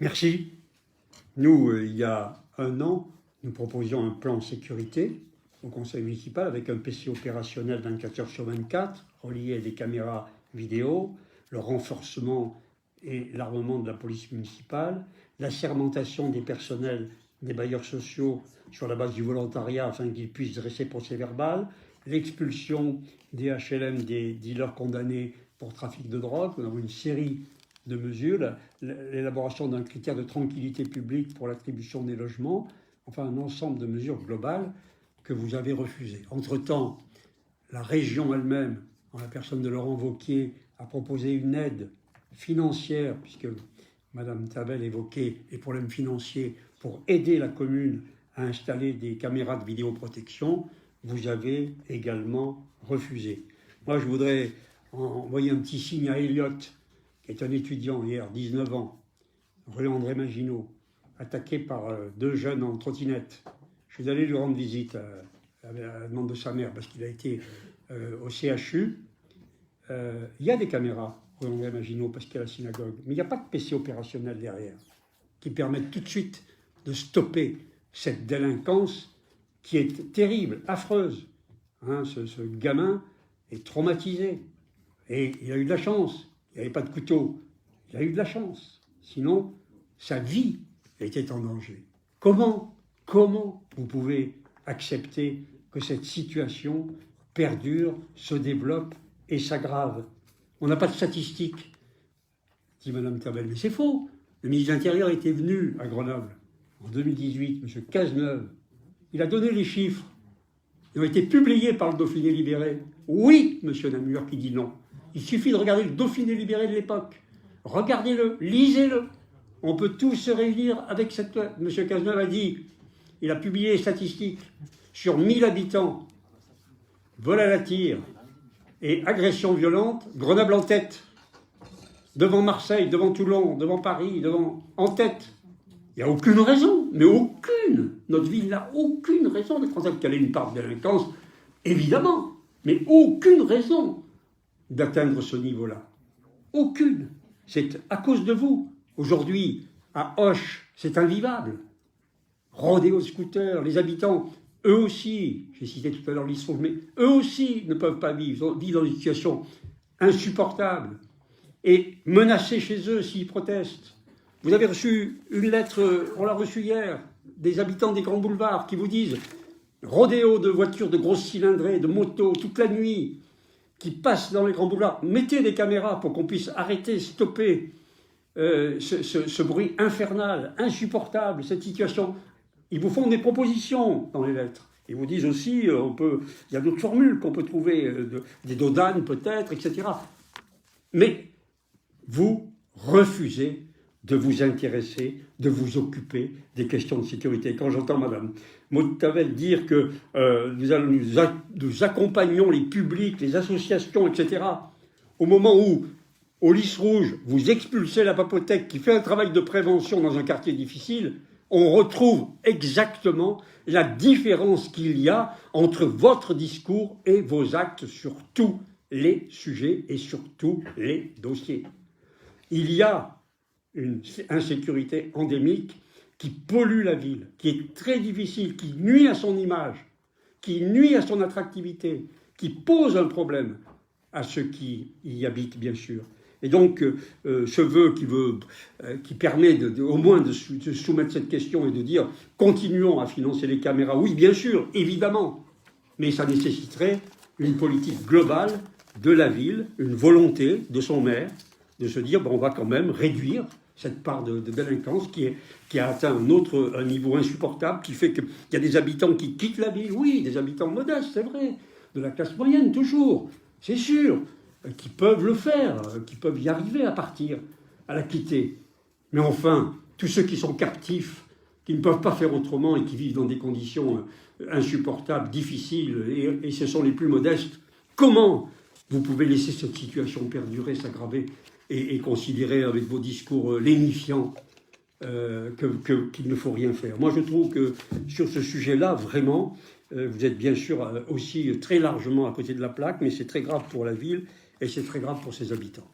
Merci. Nous, il y a un an, nous proposions un plan sécurité au conseil municipal avec un PC opérationnel 24 heures sur 24, relié à des caméras vidéo, le renforcement et l'armement de la police municipale, l'assermentation des personnels des bailleurs sociaux sur la base du volontariat afin qu'ils puissent dresser procès-verbal, l'expulsion des HLM des dealers condamnés pour trafic de drogue. Nous avons une série de mesures, l'élaboration d'un critère de tranquillité publique pour l'attribution des logements, enfin un ensemble de mesures globales que vous avez refusées. Entre-temps, la région elle-même, en la personne de Laurent Wauquiez, a proposé une aide financière, puisque Mme Tavel évoquait les problèmes financiers, pour aider la commune à installer des caméras de vidéoprotection. Vous avez également refusé. Moi, je voudrais envoyer un petit signe à Elliot, qui est un étudiant hier, 19 ans, rue André Maginot, attaqué par deux jeunes en trottinette. Je suis allé lui rendre visite à la demande de sa mère, parce qu'il a été au CHU. Il y a des caméras, rue André Maginot, parce qu'il y a la synagogue, mais il n'y a pas de PC opérationnel derrière, qui permettent tout de suite de stopper cette délinquance qui est terrible, affreuse. Hein, ce gamin est traumatisé. Et il a eu de la chance. Il n'y avait pas de couteau. Il a eu de la chance. Sinon, sa vie était en danger. Comment vous pouvez accepter que cette situation perdure, se développe et s'aggrave? On n'a pas de statistiques, dit Mme Tavel. Mais c'est faux. Le ministre de l'Intérieur était venu à Grenoble en 2018, M. Cazeneuve. Il a donné les chiffres. Ils ont été publiés par le Dauphiné libéré. Oui, M. Namur qui dit non. Il suffit de regarder le Dauphiné libéré de l'époque. Regardez-le, lisez-le. On peut tous se réunir avec cette... M. Cazeneuve a dit, il a publié les statistiques sur 1000 habitants. Vol à la tire et agression violente, Grenoble en tête. Devant Marseille, devant Toulon, devant Paris, en tête. Il n'y a aucune raison, mais aucune. Notre ville n'a aucune raison d'être en train de caler une part de délinquance, évidemment, mais aucune raison d'atteindre ce niveau-là. Aucune. C'est à cause de vous. Aujourd'hui, à Auch, c'est invivable. Rodéo scooter, les habitants, eux aussi, j'ai cité tout à l'heure l'Isson, mais eux aussi ne peuvent pas vivre dans des situations insupportables et menacés chez eux s'ils protestent. Vous avez reçu une lettre, on l'a reçue hier, des habitants des grands boulevards qui vous disent rodéo de voitures de grosses cylindrées, de motos, toute la nuit, qui passent dans les grands boulevards. Mettez des caméras pour qu'on puisse arrêter, stopper ce bruit infernal, insupportable, cette situation. Ils vous font des propositions dans les lettres. Ils vous disent aussi, il y a d'autres formules qu'on peut trouver, des dodanes peut-être, etc. Mais vous refusez de vous intéresser, de vous occuper des questions de sécurité. Quand j'entends Mme Tavel dire que nous accompagnons les publics, les associations, etc., au moment où, au Lys Rouge, vous expulsez la Papotec qui fait un travail de prévention dans un quartier difficile, on retrouve exactement la différence qu'il y a entre votre discours et vos actes sur tous les sujets et sur tous les dossiers. Il y a une insécurité endémique qui pollue la ville, qui est très difficile, qui nuit à son image, qui nuit à son attractivité, qui pose un problème à ceux qui y habitent, bien sûr. Et donc, ce vœu qui permet au moins de soumettre cette question et de dire « continuons à financer les caméras », oui, bien sûr, évidemment, mais ça nécessiterait une politique globale de la ville, une volonté de son maire, de se dire on va quand même réduire cette part de délinquance qui a atteint un niveau insupportable, qui fait qu'il y a des habitants qui quittent la ville, oui, des habitants modestes, c'est vrai, de la classe moyenne toujours, c'est sûr, qui peuvent le faire, qui peuvent y arriver à partir, à la quitter. Mais enfin, tous ceux qui sont captifs, qui ne peuvent pas faire autrement et qui vivent dans des conditions insupportables, difficiles, et ce sont les plus modestes, comment vous pouvez laisser cette situation perdurer, s'aggraver et considérer avec vos discours lénifiants qu'il ne faut rien faire? Moi, je trouve que sur ce sujet-là, vraiment, vous êtes bien sûr aussi très largement à côté de la plaque, mais c'est très grave pour la ville et c'est très grave pour ses habitants.